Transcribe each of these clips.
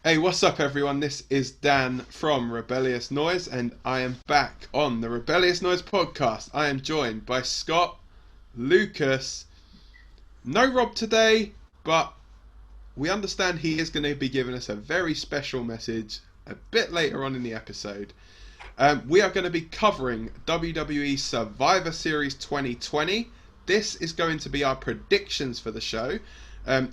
Hey, what's up, everyone? This is Dan from Rebellious Noise, and I am back on the Rebellious Noise podcast. I am joined by Scott, Lucas, no Rob today, but we understand he is going to be giving us a very special message a bit later on in the episode. We are going to be covering WWE Survivor Series 2020. This is going to be our predictions for the show.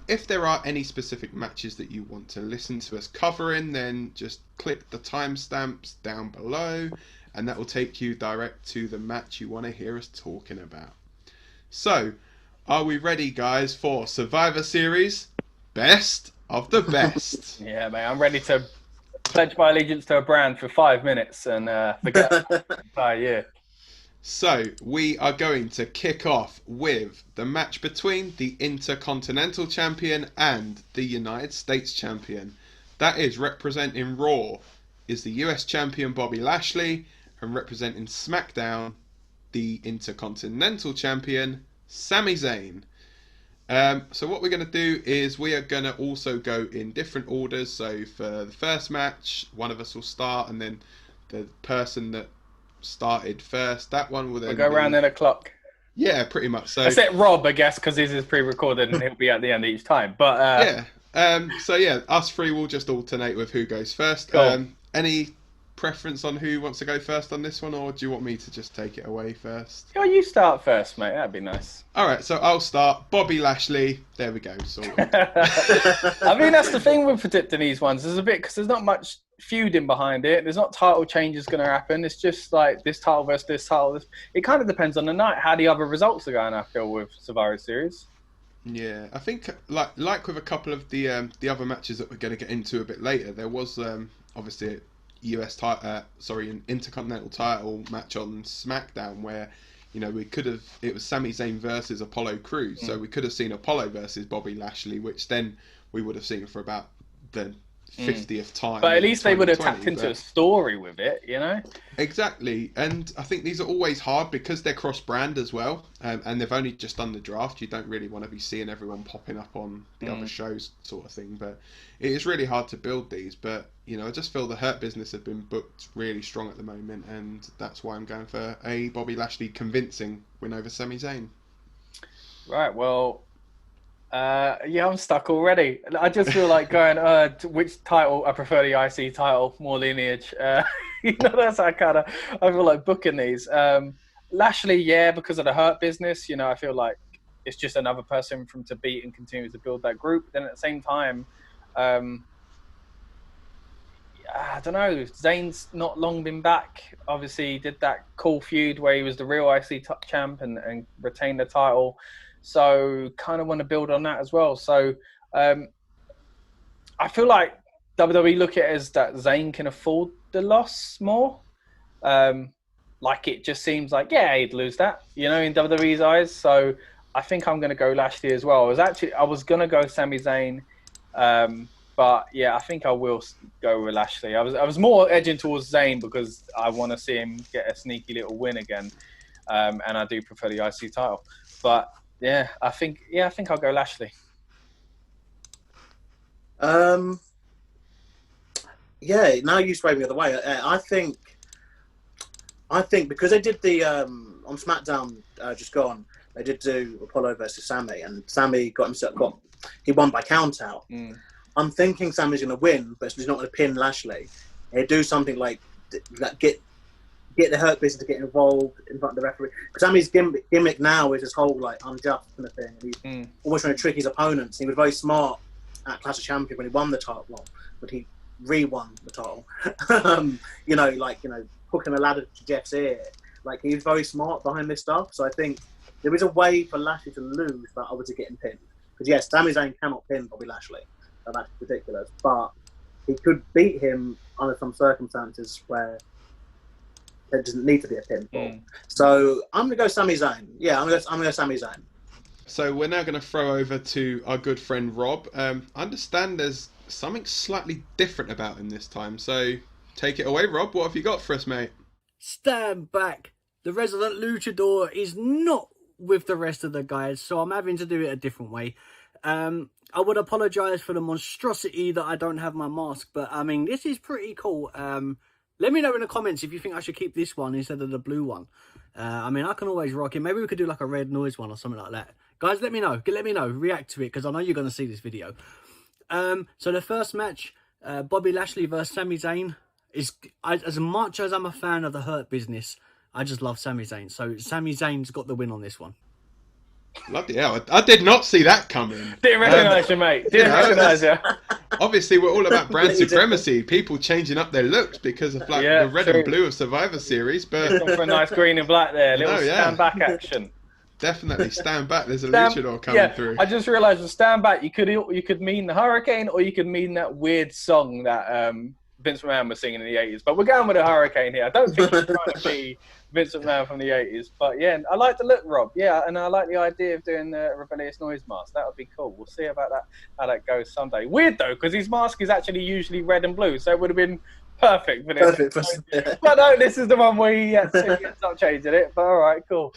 If there are any specific matches that you want to listen to us covering, then just click the timestamps down below, and that will take you direct to the match you want to hear us talking about. So, are we ready, guys, for Survivor Series Best of the Best? Yeah, mate, I'm ready to pledge my allegiance to a brand for 5 minutes and forget the entire year. So, we are going to kick off with the match between the Intercontinental Champion and the United States Champion. That is, representing Raw is the US Champion Bobby Lashley, and representing SmackDown, the Intercontinental Champion Sami Zayn. So what we're going to do is we are going to also go in different orders. So for the first match, one of us will start, and then the person that started first, that one will then We'll go around in a clock. Yeah, pretty much. So except Rob, I guess, because this is pre-recorded and he'll be at the end each time. But So us three will just alternate with who goes first. Cool. Any preference on who wants to go first on this one, or do you want me to just take it away first? Oh, you start first, mate. That'd be nice. All right, so I'll start. Bobby Lashley. There we go. Sorted. I mean, that's the thing with predicting these ones. There's a bit because there's not much feuding behind it. There's not title changes going to happen. It's just like this title versus this title. It kind of depends on the night how the other results are going. I feel with Survivor Series. Yeah, I think like with a couple of the other matches that we're going to get into a bit later, there was obviously an Intercontinental title match on SmackDown where, you know, it was Sami Zayn versus Apollo Crews, so we could have seen Apollo versus Bobby Lashley, which then we would have seen for about the 50th time. But at least they would have tapped into a story with it, you know? Exactly. And I think these are always hard because they're cross-brand as well. And they've only just done the draft. You don't really want to be seeing everyone popping up on the other shows sort of thing. But it is really hard to build these. But, you know, I just feel the Hurt Business have been booked really strong at the moment. And that's why I'm going for a Bobby Lashley convincing win over Sami Zayn. Right, well... I'm stuck already. I just feel like going, which title? I prefer the IC title, more lineage. That's how I feel like booking these. Lashley, because of the Hurt Business, you know, I feel like it's just another person for him to beat and continue to build that group. Then at the same time, I don't know, Zayn's not long been back. Obviously, he did that cool feud where he was the real IC champ and retained the title. So kind of want to build on that as well. So I feel like WWE look at it as that Zayn can afford the loss more. Like it just seems like, he'd lose that, you know, in WWE's eyes. So I think I'm going to go Lashley as well. I was going to go Sami Zayn. But I think I will go with Lashley. I was more edging towards Zayn because I want to see him get a sneaky little win again. And I do prefer the IC title. But I think I'll go Lashley. Now you sway me the other way. I think because they did the on SmackDown just gone, they did do Apollo versus Sami, and Sami he won by count out. I'm thinking Sami's going to win, but he's not going to pin Lashley. He'll do something like get the Hurt Business to get involved in front of the referee. Because Sami's gimmick now is this whole like unjust kind of thing. He's always trying to trick his opponents. He was very smart at Clash of Champions when he won the title, but he re-won the title. Hooking a ladder to Jeff's ear. Like, he's very smart behind this stuff. So I think there is a way for Lashley to lose that over to getting pinned. Because yes, Sami Zayn cannot pin Bobby Lashley. So that's ridiculous. But he could beat him under some circumstances where there doesn't need to be a pinfall. So I'm going to go Sami Zayn. Yeah, I'm going to go Sami Zayn. So we're now going to throw over to our good friend Rob. I understand there's something slightly different about him this time. So take it away, Rob. What have you got for us, mate? Stand back. The resident luchador is not with the rest of the guys, so I'm having to do it a different way. I would apologise for the monstrosity that I don't have my mask, but I mean, this is pretty cool. Let me know in the comments if you think I should keep this one instead of the blue one. I mean, I can always rock it. Maybe we could do like a red noise one or something like that. Guys, let me know. Let me know. React to it, because I know you're going to see this video. So the first match, Bobby Lashley versus Sami Zayn, is as much as I'm a fan of the Hurt Business, I just love Sami Zayn. So Sami Zayn's got the win on this one. Bloody hell, I did not see that coming. Didn't recognise you, mate. Didn't recognise you. Obviously, we're all about brand supremacy. People changing up their looks because of like the red and blue of Survivor Series. But gone for a nice green and black there. Little stand back action. Definitely stand back. There's a luchador coming through. I just realised with stand back, you could mean the hurricane, or you could mean that weird song that Vince McMahon was singing in the 80s. But we're going with a hurricane here. I don't think he's trying to be Vince McMahon from the 80s. But yeah, I like the look, Rob. Yeah, and I like the idea of doing the Rebellious Noise mask. That would be cool. We'll see about that, how that goes someday. Weird though, because his mask is actually usually red and blue, so it would have been perfect for this. Perfect. But no, this is the one where he ends up changing it. But all right, cool.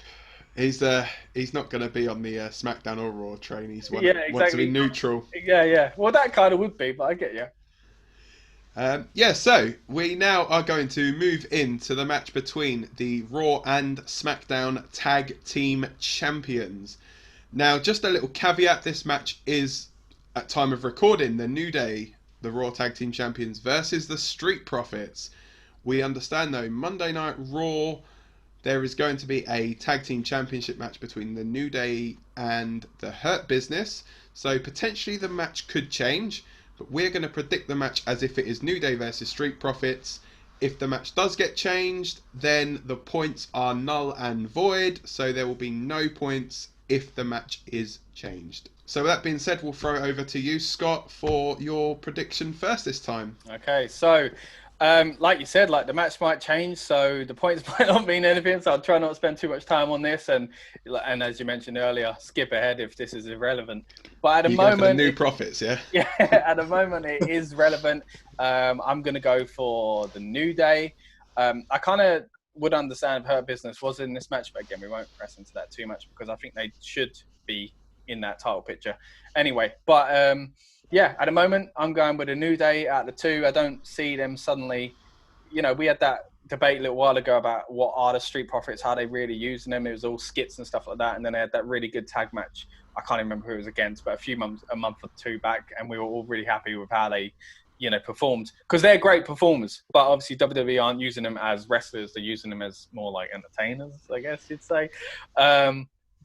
He's not going to be on the SmackDown or Raw train. He's wants to be neutral. Yeah. Well, that kind of would be, but I get you. So we now are going to move into the match between the Raw and SmackDown Tag Team Champions. Now, just a little caveat, this match is, at time of recording, the New Day, the Raw Tag Team Champions, versus the Street Profits. We understand, though, Monday Night Raw, there is going to be a Tag Team Championship match between the New Day and the Hurt Business. So potentially the match could change. But we're going to predict the match as if it is New Day versus Street Profits. If the match does get changed, then the points are null and void. So there will be no points if the match is changed. So with that being said, we'll throw it over to you, Scott, for your prediction first this time. Okay, so like you said, like the match might change, so the points might not mean anything. So I'll try not to spend too much time on this, and as you mentioned earlier, skip ahead if this is irrelevant. But at the moment, go for the New Profits, yeah. Yeah, at the moment it is relevant. I'm going to go for the New Day. I kind of would understand if Hurt Business was in this match, but again, we won't press into that too much because I think they should be in that title picture anyway. But yeah, at the moment, I'm going with a New Day out of the two. I don't see them suddenly, we had that debate a little while ago about what are the Street Profits, how they really using them. It was all skits and stuff like that. And then they had that really good tag match. I can't remember who it was against, but a month or two back. And we were all really happy with how they, performed. Because they're great performers. But obviously WWE aren't using them as wrestlers. They're using them as more like entertainers, I guess you'd say.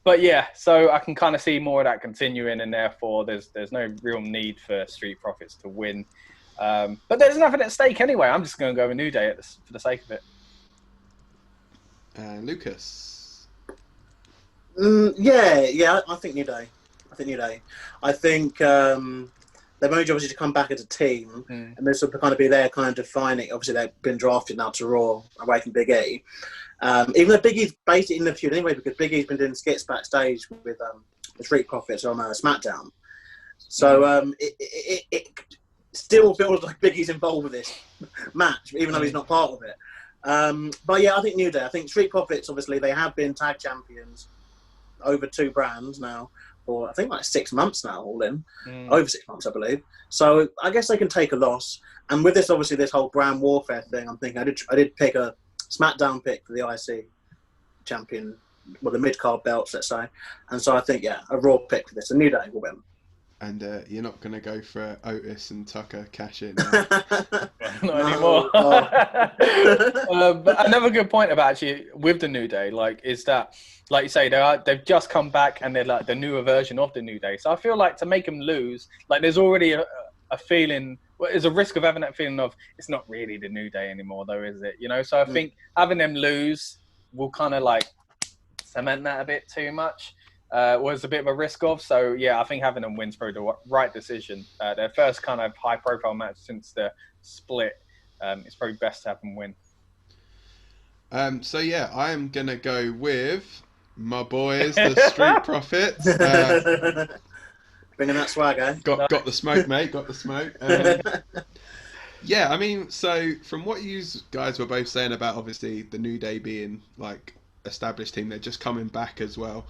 But yeah, so I can kind of see more of that continuing, and therefore there's no real need for Street Profits to win. But there's nothing at stake anyway. I'm just going to go with New Day for the sake of it. Lucas? Yeah, I think New Day. I think they've only obviously to come back as a team, and this will kind of be their kind of defining. Obviously, they've been drafted now to Raw away from Big E. Even though Big E's based in the feud anyway, because Big E's been doing skits backstage with the Street Profits on SmackDown. So it still feels like Big E's involved with this match, even though he's not part of it. But yeah, I think New Day. I think Street Profits, obviously, they have been tag champions over two brands now for, I think, like 6 months now, all in. Over 6 months, I believe. So I guess they can take a loss. And with this, obviously, this whole brand warfare thing, I'm thinking I did pick a SmackDown pick for the IC champion, well, the mid-card belts, let's say. And so I think, yeah, a Raw pick for this. A New Day will win. And you're not going to go for Otis and Tucker cash in? Not anymore. But another good point about actually with the New Day, is that, like you say, they've just come back and they're like the newer version of the New Day. So I feel like to make them lose, there's already a feeling. Well, there's a risk of having that feeling of it's not really the New Day anymore, though, is it? So I think having them lose will kind of cement that a bit too much. Was a bit of a risk of. So yeah, I think having them win's probably the right decision. Their first kind of high-profile match since the split. It's probably best to have them win. So yeah, I am gonna go with my boys, the Street Profits. Bringing that swag, eh? Got the smoke, mate. Got the smoke. Yeah, I mean, so from what you guys were both saying about obviously the New Day being established team, they're just coming back as well.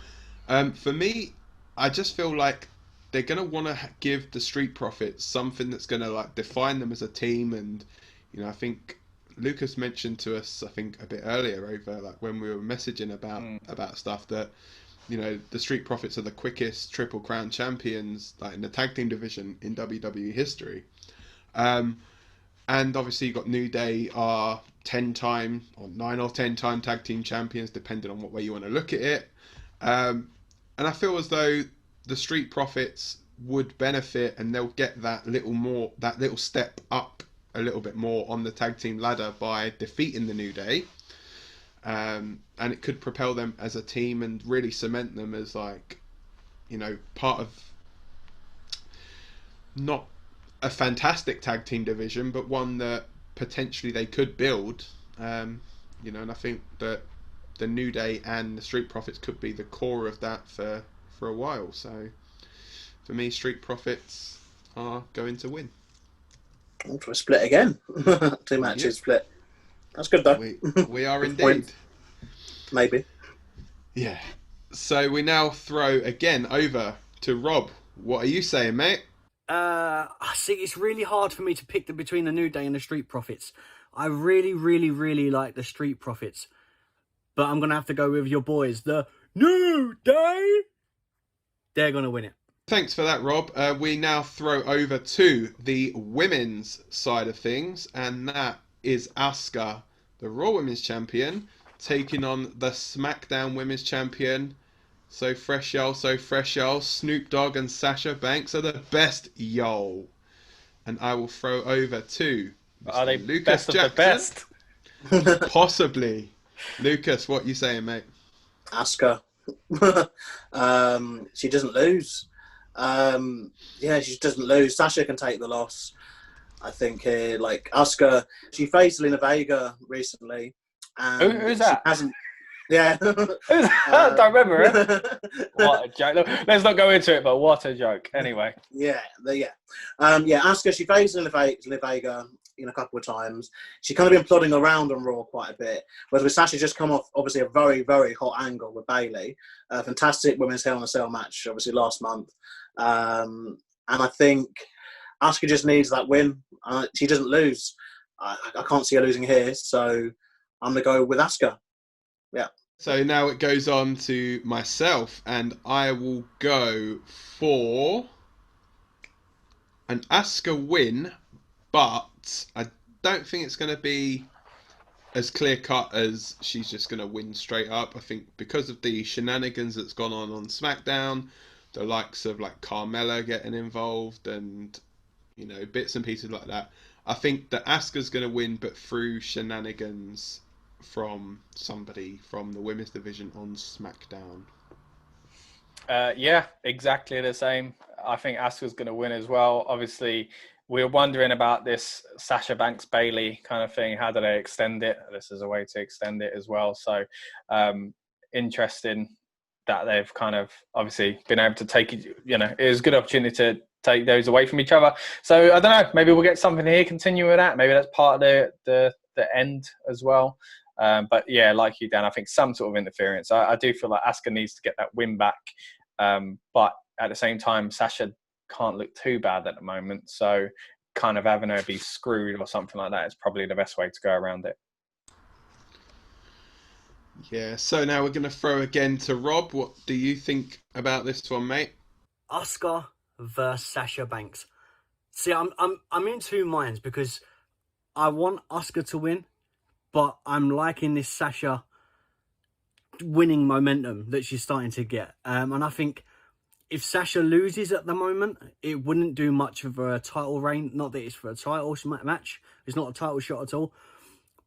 For me, I just feel like they're going to want to give the Street Profits something that's going to like define them as a team. And I think Lucas mentioned to us, I think a bit earlier over like when we were messaging about stuff, that the Street Profits are the quickest Triple Crown champions like in the tag team division in WWE history. And obviously you've got New Day are 10-time or 9 or 10-time tag team champions, depending on what way you want to look at it. And I feel as though the Street Profits would benefit, and they'll get that little step up a little bit more on the tag team ladder by defeating the New Day. And it could propel them as a team and really cement them as like, part of not a fantastic tag team division, but one that potentially they could build. And I think that the New Day and the Street Profits could be the core of that for a while. So for me, Street Profits are going to win. For a split again. 2 matches split. That's good though. We are indeed. Maybe. Yeah. So we now throw again over to Rob. What are you saying, mate? I see. It's really hard for me to pick between the New Day and the Street Profits. I really, really, really like the Street Profits, but I'm gonna have to go with your boys, the New Day. They're gonna win it. Thanks for that, Rob. We now throw over to the women's side of things, and that is Asuka, the Raw Women's Champion, taking on the SmackDown Women's Champion. So fresh, y'all. Snoop Dogg and Sasha Banks are the best, y'all. And I will throw over to Mr. Are they Lucas best Jackson. of the best? Possibly. Lucas, what you saying, mate? Asuka. She doesn't lose. She doesn't lose. Sasha can take the loss. I think like Asuka, she faced Lena Vega recently. And who's that? Hasn't. Yeah. I don't remember it. What a joke. Let's not go into it, but what a joke. Anyway. Asuka, she faced Lena Vega a couple of times. She's kind of been plodding around on Raw quite a bit. Whereas with Sasha just come off, obviously, a very, very hot angle with Bayley. A fantastic Women's Hell in a Cell match, obviously, last month. And I think Asuka just needs that win. She doesn't lose. I can't see her losing here, so I'm going to go with Asuka. Yeah. So now it goes on to myself, and I will go for an Asuka win, but I don't think it's going to be as clear cut as she's just going to win straight up. I think because of the shenanigans that's gone on SmackDown, the likes of like Carmella getting involved and bits and pieces like that, I think that Asuka's going to win, but through shenanigans from somebody from the women's division on SmackDown. Yeah, exactly the same. I think Asuka's going to win as well. Obviously, we're wondering about this Sasha Banks Bayley kind of thing. How do they extend it? This is a way to extend it as well. So interesting that they've kind of obviously been able to take it. It was a good opportunity to take those away from each other. So I don't know. Maybe we'll get something here. Continue with that. Maybe that's part of the end as well. But yeah, like you, Dan, I think some sort of interference. I do feel like Asuka needs to get that win back. But at the same time, Sasha can't look too bad at the moment. So kind of having her be screwed or something like that is probably the best way to go around it. Yeah, so now we're going to throw again to Rob. What do you think about this one, mate? Asuka versus Sasha Banks. See, I'm in two minds because I want Asuka to win, but I'm liking this Sasha winning momentum that she's starting to get. And I think if Sasha loses at the moment, it wouldn't do much of a title reign. Not that it's for a title match. It's not a title shot at all.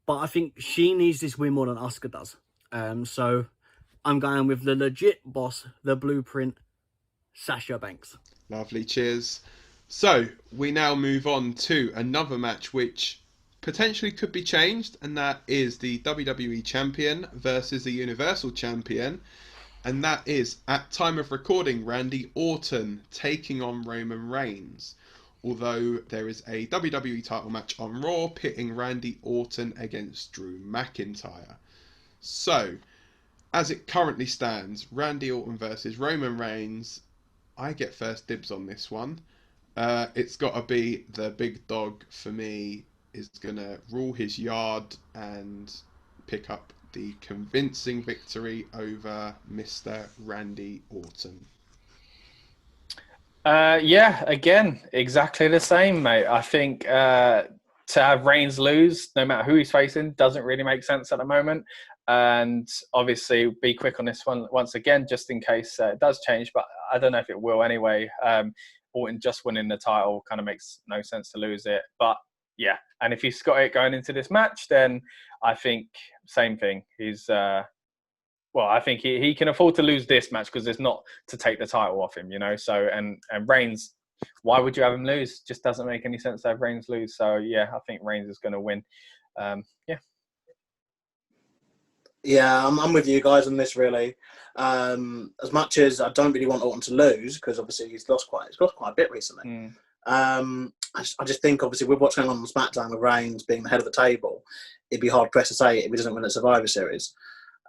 But I think she needs this win more than Asuka does. So I'm going with the legit boss, the blueprint, Sasha Banks. Lovely, cheers. So we now move on to another match which potentially could be changed, and that is the WWE Champion versus the Universal Champion, and that is, at time of recording, Randy Orton taking on Roman Reigns. Although there is a WWE title match on Raw pitting Randy Orton against Drew McIntyre. So, as it currently stands, Randy Orton versus Roman Reigns, I get first dibs on this one. It's got to be the big dog for me is going to rule his yard and pick up the convincing victory over Mr. Randy Orton. Yeah, again, exactly the same, mate. I think to have Reigns lose, no matter who he's facing, doesn't really make sense at the moment. And obviously, be quick on this one once again, just in case it does change. But I don't know if it will anyway. Orton just winning the title kind of makes no sense to lose it. But yeah, and if he's got it going into this match, then I think same thing. He's I think he can afford to lose this match because it's not to take the title off him, you know. So and Reigns, why would you have him lose? Just doesn't make any sense to have Reigns lose. So yeah, I think Reigns is going to win. Yeah, I'm with you guys on this really. As much as I don't really want Orton to lose, because obviously he's lost quite a bit recently. I just think obviously with what's going on SmackDown with Reigns being the head of the table, it'd be hard pressed to say it if he doesn't win at Survivor Series.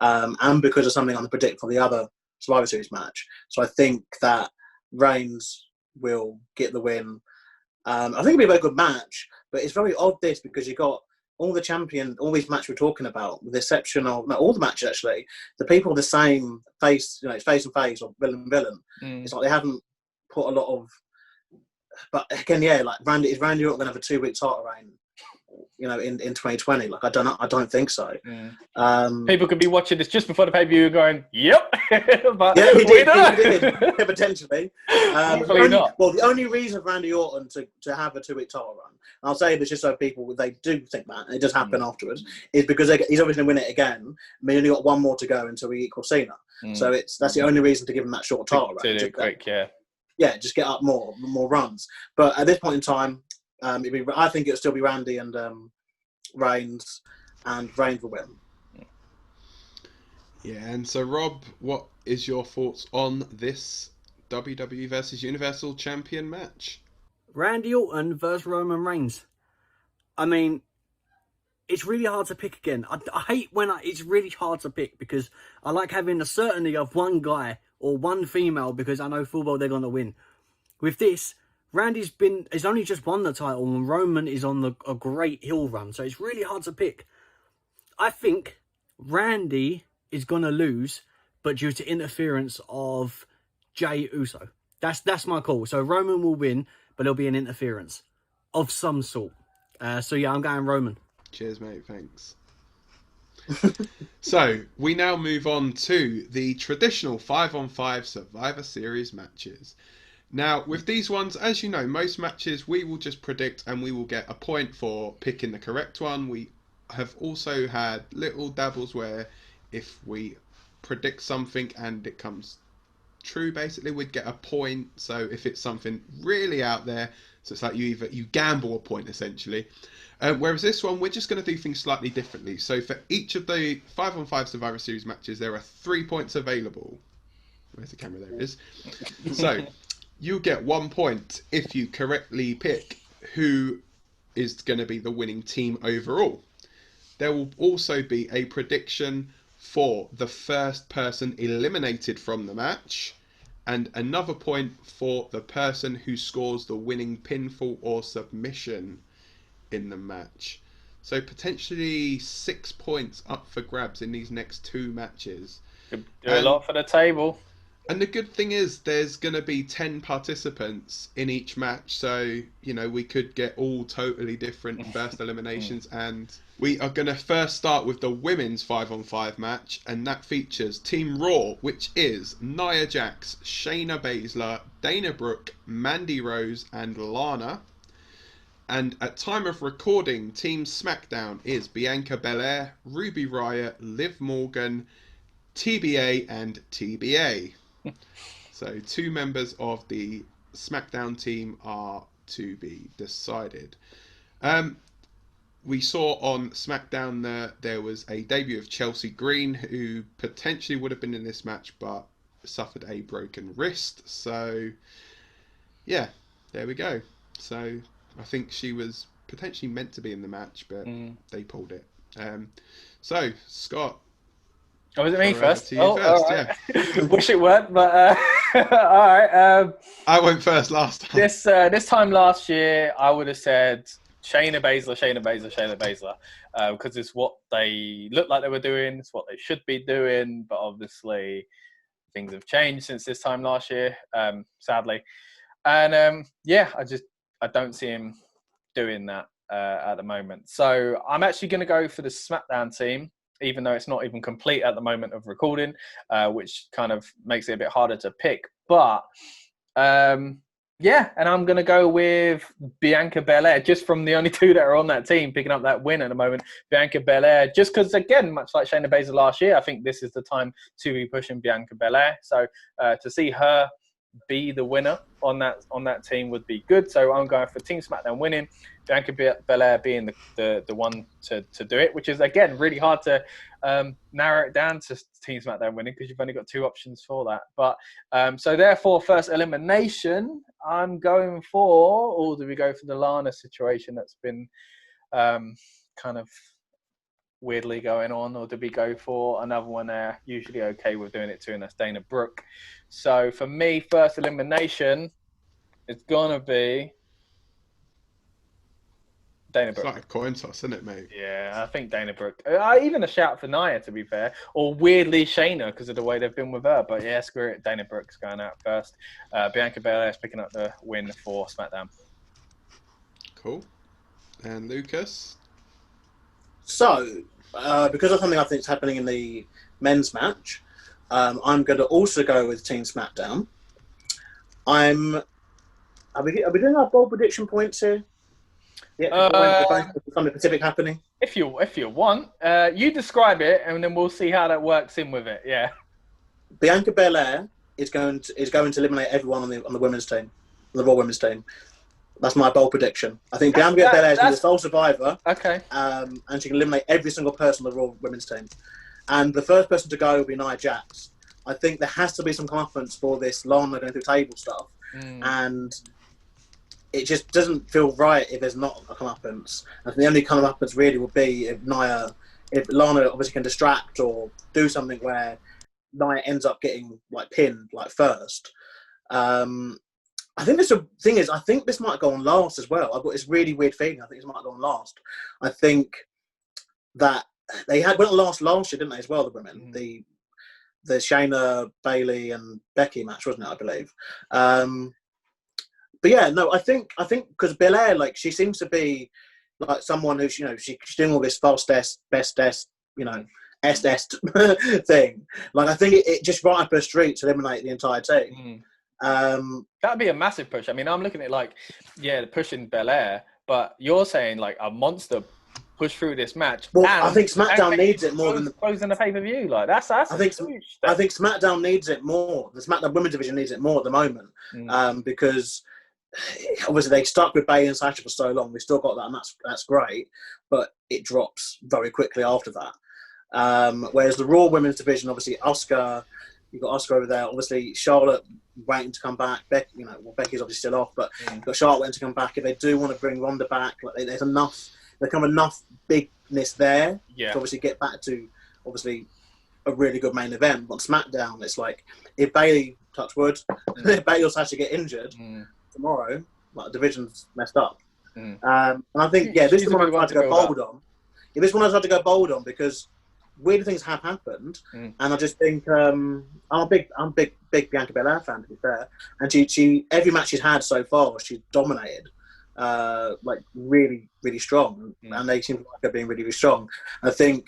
And because of something on the predict for the other Survivor Series match. So I think that Reigns will get the win. I think it'll be a very good match, but it's very odd this because you got all the champion, all these matches we're talking about, with the exception of all the matches actually, the people are the same face, you know, it's face and face or villain and villain. It's like they haven't put a lot of. But again, yeah, like is Randy Orton going to have a 2-week title reign? You know, in 2020, like I don't think so. People could be watching this just before the pay-per-view going, "Yep," but yeah, he did. Potentially. Hopefully not. Well, the only reason for Randy Orton to have a 2-week title run, and I'll say this just so people they do think that and it does happen afterwards, is because he's obviously going to win it again. I mean, only got one more to go until we equal Cena, so that's the only reason to give him that short title run. Quick, yeah. Yeah, just get up more runs. But at this point in time. I think it'll still be Randy and Reigns, and Reigns will win. Yeah, and so Rob, what is your thoughts on this WWE versus Universal Champion match? Randy Orton versus Roman Reigns. I mean, it's really hard to pick again. I hate when it's really hard to pick because I like having the certainty of one guy or one female because I know full well they're going to win. With this, Randy's only just won the title and Roman is on a great heel run. So it's really hard to pick. I think Randy is going to lose, but due to interference of Jey Uso. That's my call. So Roman will win, but there'll be an interference of some sort. So yeah, I'm going Roman. Cheers, mate. Thanks. So we now move on to the traditional 5-on-5 Survivor Series matches. Now, with these ones, as you know, most matches we will just predict and we will get a point for picking the correct one. We have also had little dabbles where if we predict something and it comes true, basically, we'd get a point. So if it's something really out there, so it's like you gamble a point, essentially. Whereas this one, we're just going to do things slightly differently. So for each of the 5-on-5 Survivor Series matches, there are 3 points available. Where's the camera? There it is. So you get 1 point if you correctly pick who is going to be the winning team overall. There will also be a prediction for the first person eliminated from the match, and another point for the person who scores the winning pinfall or submission in the match. So potentially 6 points up for grabs in these next 2 matches. Could do a lot for the table. And the good thing is there's going to be 10 participants in each match. So, you know, we could get all totally different first eliminations. And we are going to first start with the women's 5-on-5 match. And that features Team Raw, which is Nia Jax, Shayna Baszler, Dana Brooke, Mandy Rose, and Lana. And at time of recording, Team SmackDown is Bianca Belair, Ruby Riott, Liv Morgan, TBA, and TBA. So 2 members of the SmackDown team are to be decided. We saw on SmackDown that there was a debut of Chelsea Green, who potentially would have been in this match, but suffered a broken wrist. So, yeah, there we go. So I think she was potentially meant to be in the match, but they pulled it. So, Scott. Oh, was it me first? Right. Yeah. Wish it weren't, but All right. I went first last time. This time last year, I would have said Shayna Baszler, because it's what they looked like they were doing. It's what they should be doing. But obviously, things have changed since this time last year, sadly. And I don't see him doing that at the moment. So I'm actually going to go for the SmackDown team, even though it's not even complete at the moment of recording, which kind of makes it a bit harder to pick. But and I'm going to go with Bianca Belair, just from the only two that are on that team picking up that win at the moment. Bianca Belair, just because, again, much like Shayna Baszler last year, I think this is the time to be pushing Bianca Belair. So to see her be the winner on that team would be good. So I'm going for Team SmackDown winning, Bianca Belair being the one to do it, which is, again, really hard to narrow it down to Team SmackDown winning because you've only got two options for that. But so therefore, first elimination, I'm going for, or do we go for the Lana situation that's been kind of weirdly going on, or do we go for another one there? Usually okay with doing it too, and that's Dana Brooke. So for me, first elimination, it's gonna be Dana Brooke. It's like a coin toss, isn't it, mate? Yeah, I think Dana Brooke. Even a shout for Nia, to be fair, or weirdly Shayna because of the way they've been with her. But yeah, screw it. Dana Brooke's going out first. Bianca Belair's picking up the win for SmackDown. Cool. And Lucas? So, because of something I think is happening in the men's match, I'm going to also go with Team SmackDown. Are we doing our bold prediction points here? Yeah, something specific happening. If you want, you describe it, and then we'll see how that works in with it. Yeah. Bianca Belair is going to eliminate everyone on the women's team, on the Raw women's team. That's my bold prediction. I think Bianca Belair is the sole survivor. Okay. And she can eliminate every single person on the Raw women's team. And the first person to go will be Nia Jax. I think there has to be some comeuppance for this Lana going through table stuff. And it just doesn't feel right if there's not a comeuppance. I think the only comeuppance really would be if Lana obviously can distract or do something where Nia ends up getting pinned first. I think the thing is, I think this might go on last as well. I've got this really weird feeling. I think this might go on last. I think that they went on last year, didn't they, as well, the women? The Shayna, Bayley and Becky match, wasn't it, I believe? But yeah, no, I think because Belair, she seems to be someone who's, she's doing all this fastest, bestest, est thing. I think it just right up her street to eliminate the entire team. That'd be a massive push. I mean, I'm looking at pushing Belair, but you're saying a monster push through this match. Well, I think SmackDown needs it more than closing the pay-per-view. That's I think SmackDown needs it more. The SmackDown Women's division needs it more at the moment because obviously they stuck with Bayley and Sasha for so long. We still got that, and that's great, but it drops very quickly after that. Whereas the Raw Women's division, obviously Asuka. You've got Asuka over there. Obviously, Charlotte waiting to come back. Becky's obviously still off, but you've got Charlotte waiting to come back. If they do want to bring Ronda back, there's enough bigness there to obviously get back to obviously a really good main event. But on SmackDown, it's if Bayley, touch wood, if Bayley or Sasha get injured tomorrow, the division's messed up. And I think this is the one I tried to go bold on. Yeah, this one I tried to go bold on because weird things have happened, and I just think I'm a big Bianca Belair fan, to be fair. And she every match she's had so far, she's dominated, really, really strong, and they seem like her being really, really strong. I think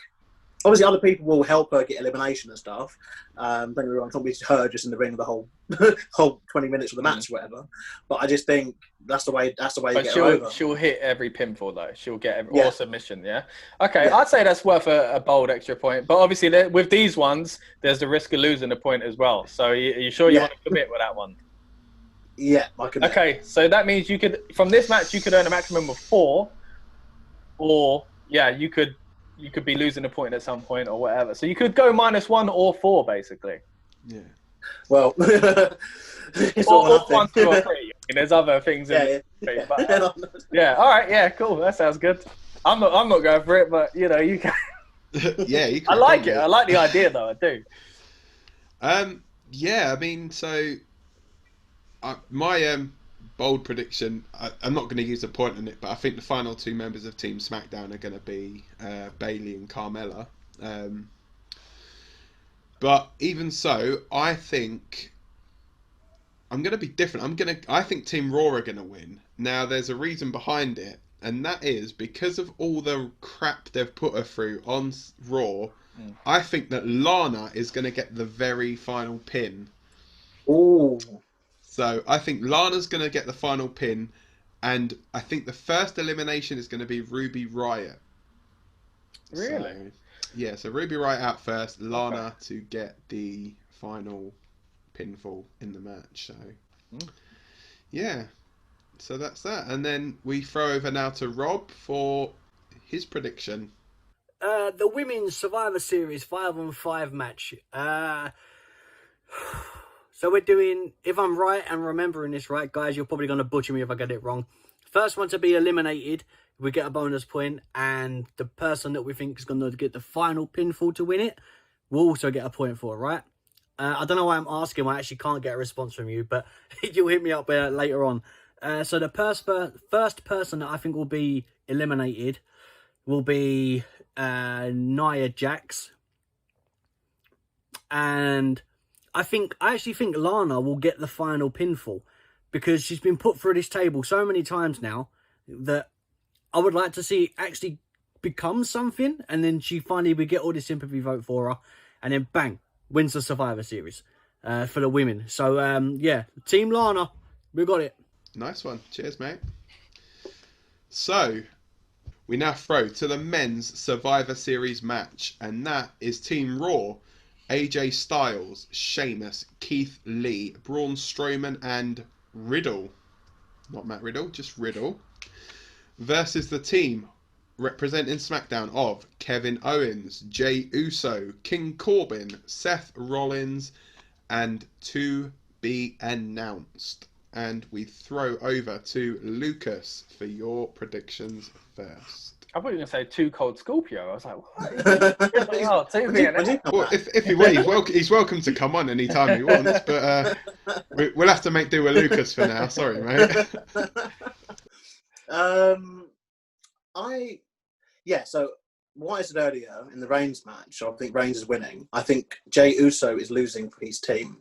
obviously other people will help her get elimination and stuff. Don't get me wrong, I'm talking to her just in the ring the whole 20 minutes of the match or whatever. But I just think that's the way you get her over. She'll hit every pinfall though. She'll get or submission. Yeah. Okay, I'd say that's worth a bold extra point. But obviously with these ones, there's the risk of losing a point as well. So are you sure you want to commit with that one? Yeah, I commit. Okay, so that means from this match you could earn a maximum of 4, or you could be losing a point at some point or whatever. So you could go -1 or 4, basically. Yeah. Well, it's or 1, 2, or 3. There's other things. All right. Yeah. Cool. That sounds good. I'm not going for it, but you can. Yeah, you can. I like it. I like the idea, though. I do. Yeah. I mean, so my bold prediction, I'm not going to use a point on it, but I think the final two members of Team SmackDown are going to be Bayley and Carmella. But even so, I think I'm going to be different. I think Team Raw are going to win. Now, there's a reason behind it, and that is because of all the crap they've put her through on Raw. I think that Lana is going to get the very final pin. Ooh. So I think Lana's going to get the final pin, and I think the first elimination is going to be Ruby Riott. Really? So Ruby Riott out first, Lana to get the final pinfall in the match. So, yeah. So that's that. And then we throw over now to Rob for his prediction. The Women's Survivor Series 5-on-5 match. So we're doing, if I'm right and remembering this right, guys, you're probably going to butcher me if I get it wrong. First one to be eliminated, we get a bonus point, and the person that we think is going to get the final pinfall to win it will also get a point for it, right? I don't know why I'm asking. I actually can't get a response from you, but you'll hit me up later on. So the first person that I think will be eliminated will be Nia Jax. And I actually think Lana will get the final pinfall because she's been put through this table so many times now that I would like to see it actually become something, and then we get all the sympathy vote for her, and then bang, wins the Survivor Series for the women. So yeah, Team Lana, we got it. Nice one. Cheers, mate. So we now throw to the men's Survivor Series match, and that is Team Raw. AJ Styles, Sheamus, Keith Lee, Braun Strowman, and Riddle. Not Matt Riddle, just Riddle. Versus the team representing SmackDown of Kevin Owens, Jey Uso, King Corbin, Seth Rollins, and to be announced. And we throw over to Lucas for your predictions first. I thought you were going to say Too Cold Scorpio. I was like, what? Well, if he will, he's welcome to come on anytime he wants, but we'll have to make do with Lucas for now. Sorry, mate. So what I said earlier in the Reigns match, I think Reigns is winning. I think Jey Uso is losing for his team.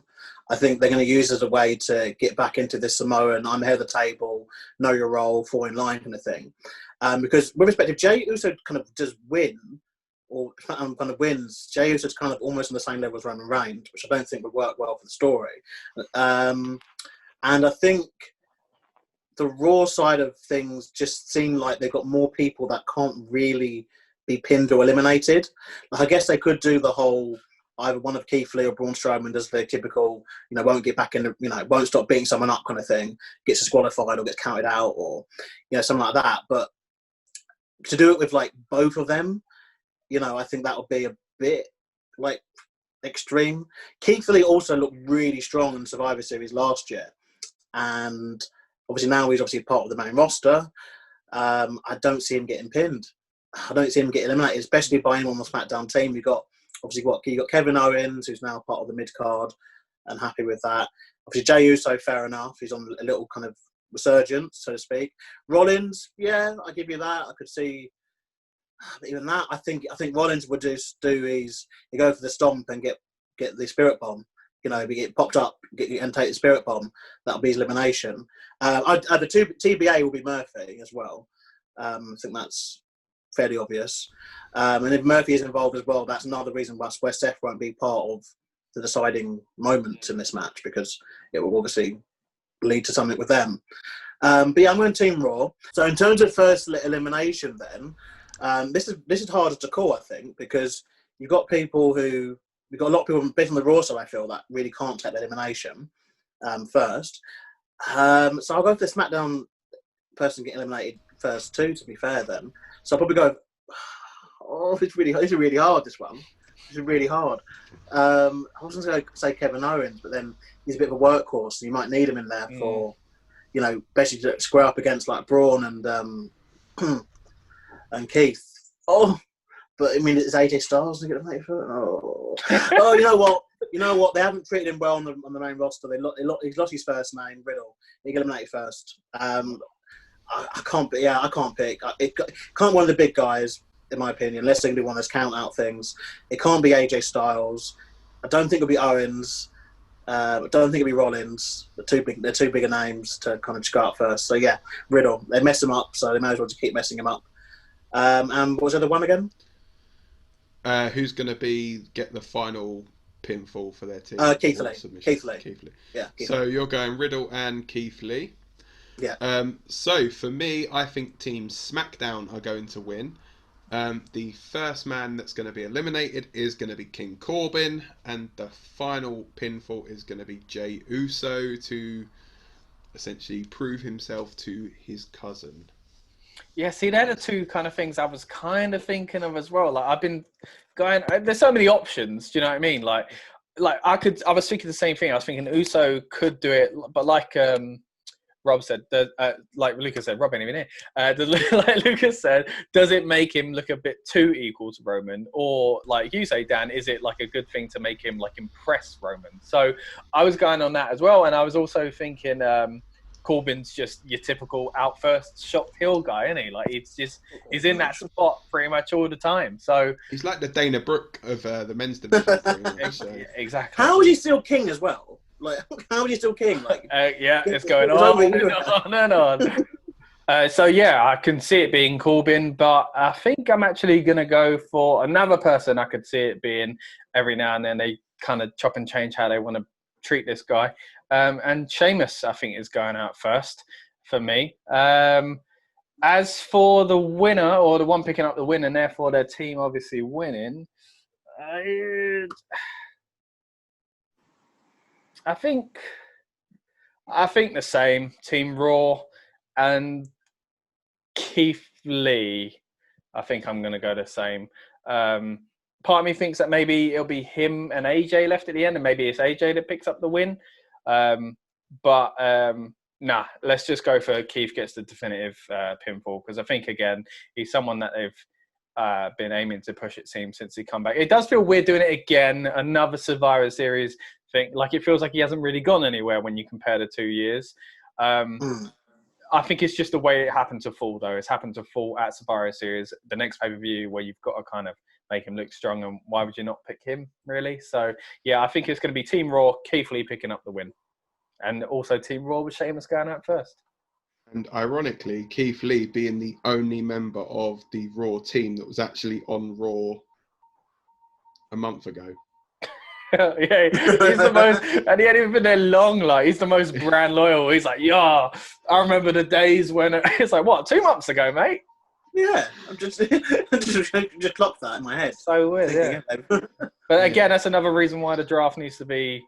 I think they're going to use it as a way to get back into this Samoan, I'm ahead of the table, know your role, fall in line kind of thing. Because with respect, if Jey Uso kind of does win, or kind of wins, Jey Uso's kind of almost on the same level as Roman Reigns, which I don't think would work well for the story. And I think the Raw side of things just seem like they've got more people that can't really be pinned or eliminated. Like, I guess they could do the whole either one of Keith Lee or Braun Strowman does the typical, won't get back in the, won't stop beating someone up kind of thing, gets disqualified or gets counted out or, something like that. But to do it with like both of them, I think that would be a bit like extreme. Keith Lee also looked really strong in Survivor Series last year. And obviously now he's part of the main roster. I don't see him getting pinned. I don't see him getting eliminated, especially by him on the SmackDown team. You got Kevin Owens, who's now part of the mid card, and happy with that. Obviously Jey Uso, fair enough. He's on a little kind of resurgence, so to speak. Rollins, yeah, I give you that. I could see, but even that, I think Rollins would just do is you go for the stomp and get the spirit bomb. We get popped up and take the spirit bomb. That'll be his elimination. The TBA will be Murphy as well. I think that's fairly obvious. And if Murphy is involved as well, that's another reason why Seth won't be part of the deciding moment in this match, because it will obviously lead to something with them. But yeah, I'm going Team Raw. So in terms of first elimination then, this is harder to call, I think, because you've got a lot of people based on the Raw side, I feel, that really can't take the elimination first. So I'll go for the SmackDown person getting eliminated first too, to be fair then. So I'll probably go, it's really hard, this one. This is really hard. I was going to say Kevin Owens, but then he's a bit of a workhorse, so you might need him in there for, basically to square up against like Braun and Keith. Oh, but I mean, it's AJ Styles to get eliminated for. Oh, you know what? You know what? They haven't treated him well on the main roster. He's lost his first name, Riddle. He got eliminated first. I can't pick. I can't one of the big guys, in my opinion, unless they're going to do one of those count out things. It can't be AJ Styles. I don't think it'll be Owens. I don't think it'll be Rollins. They're too bigger names to kind of just go out first. So yeah, Riddle. They mess him up, so they may as well just keep messing him up. And what was the other one again? Who's going to get the final pinfall for their team? Keith Lee. Yeah. So you're going Riddle and Keith Lee. Yeah. So for me, I think Team SmackDown are going to win. The first man that's going to be eliminated is going to be King Corbin, and the final pinfall is going to be Jey Uso to essentially prove himself to his cousin. Yeah, see, they're the two kind of things I was kind of thinking of as well. Like, I've been going, there's so many options, do you know what I mean? Like I was thinking the same thing. I was thinking Uso could do it, but like Rob said, like Lucas said, Rob ain't even here. Like Lucas said, does it make him look a bit too equal to Roman? Or like you say, Dan, is it like a good thing to make him like impress Roman? So I was going on that as well. And I was also thinking Corbin's just your typical out first shot heel guy, isn't he? Like he's in that spot pretty much all the time. So he's like the Dana Brooke of the men's division. So. Exactly. How is he still king as well? Like, how is he still king? Like, yeah, it's going on and on. So yeah, I can see it being Corbin, but I think I'm actually going to go for another person. I could see it being every now and then they kind of chop and change how they want to treat this guy. And Sheamus, I think, is going out first for me. As for the winner, or the one picking up the win, and therefore their team obviously winning, I think the same. Team Raw and Keith Lee. I think I'm going to go the same. Part of me thinks that maybe it'll be him and AJ left at the end, and maybe it's AJ that picks up the win. Nah, let's just go for Keith gets the definitive pinfall, because I think, again, he's someone that they've been aiming to push, it seems, since he come back. It does feel weird doing it again, another Survivor Series thing. Like, it feels like he hasn't really gone anywhere when you compare the 2 years. I think it's just the way it happened to fall, though. It's happened to fall at Survivor Series, the next pay-per-view, where you've got to kind of make him look strong, and why would you not pick him, really? So, yeah, I think it's going to be Team Raw, Keith Lee picking up the win. And also Team Raw with Sheamus going out first. And ironically, Keith Lee being the only member of the Raw team that was actually on Raw a month ago. Yeah, he's the most, and he hadn't even been there long. Like, he's the most brand loyal. He's like, yeah, I remember the days when it's like, what, 2 months ago, mate? Yeah, I'm just clocked that in my head. So weird, yeah. But again, that's another reason why the draft needs to be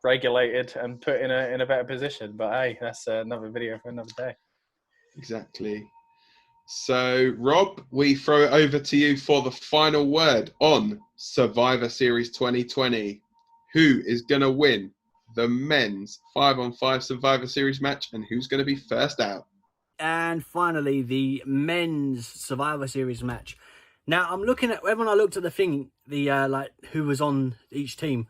regulated and put in a better position. But hey, that's another video for another day. Exactly. So, Rob, we throw it over to you for the final word on Survivor Series 2020. Who is going to win the men's 5-on-5 Survivor Series match, and who's going to be first out? And finally, the men's Survivor Series match. Now, I'm looking at, when I looked at the thing, like who was on each team,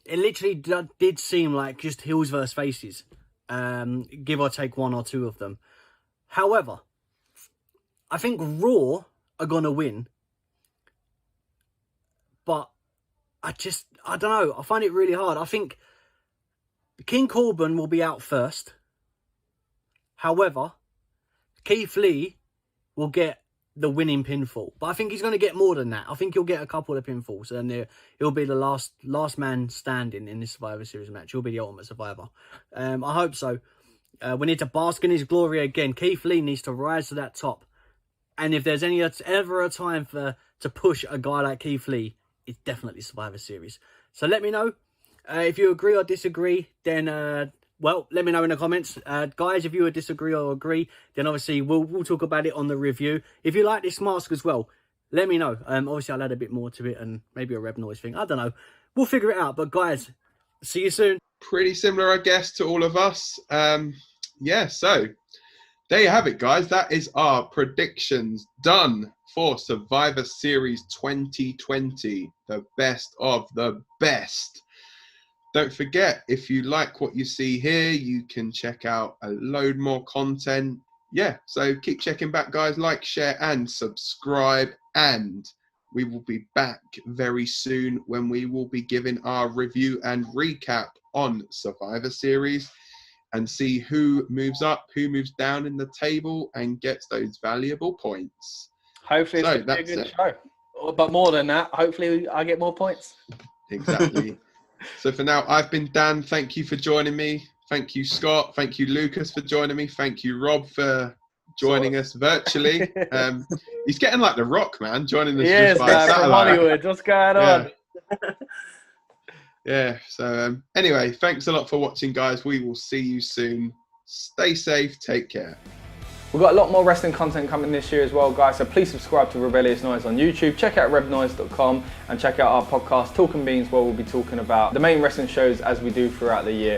it literally did seem like just heels versus faces, give or take one or two of them. However, I think Raw are going to win, but I don't know. I find it really hard. I think King Corbin will be out first. However, Keith Lee will get the winning pinfall, but I think he's going to get more than that. I think he'll get a couple of pinfalls, and he'll be the last man standing in this Survivor Series match. He'll be the ultimate survivor. I hope so. We need to bask in his glory again. Keith Lee needs to rise to that top. And if there's ever a time to push a guy like Keith Lee, it's definitely Survivor Series. So let me know if you agree or disagree. Then, let me know in the comments. Guys, if you would disagree or agree, then obviously we'll talk about it on the review. If you like this mask as well, let me know. Obviously, I'll add a bit more to it and maybe a Reb Noise thing. I don't know. We'll figure it out. But guys, see you soon. Pretty similar, I guess, to all of us. So there you have it, guys. That is our predictions done for Survivor Series 2020. The best of the best. don't forget, if you like what you see here, you can check out a load more content. Yeah, so keep checking back, guys. Like, share, and subscribe. And we will be back very soon when we will be giving our review and recap on Survivor Series and see who moves up, who moves down in the table and gets those valuable points. Hopefully it's going to be a good show. But more than that, hopefully I get more points. Exactly. So for now, I've been Dan. Thank you for joining me. Thank you, Scott. Thank you, Lucas, for joining me. Thank you, Rob, for joining us virtually. He's getting like The Rock, man, joining us just by satellite. From Hollywood. What's going on? Yeah, so anyway, thanks a lot for watching, guys. We will see you soon. Stay safe. Take care. We've got a lot more wrestling content coming this year as well, guys, so please subscribe to Rebellious Noise on YouTube. Check out revnoise.com and check out our podcast, Talking Beans, where we'll be talking about the main wrestling shows as we do throughout the year.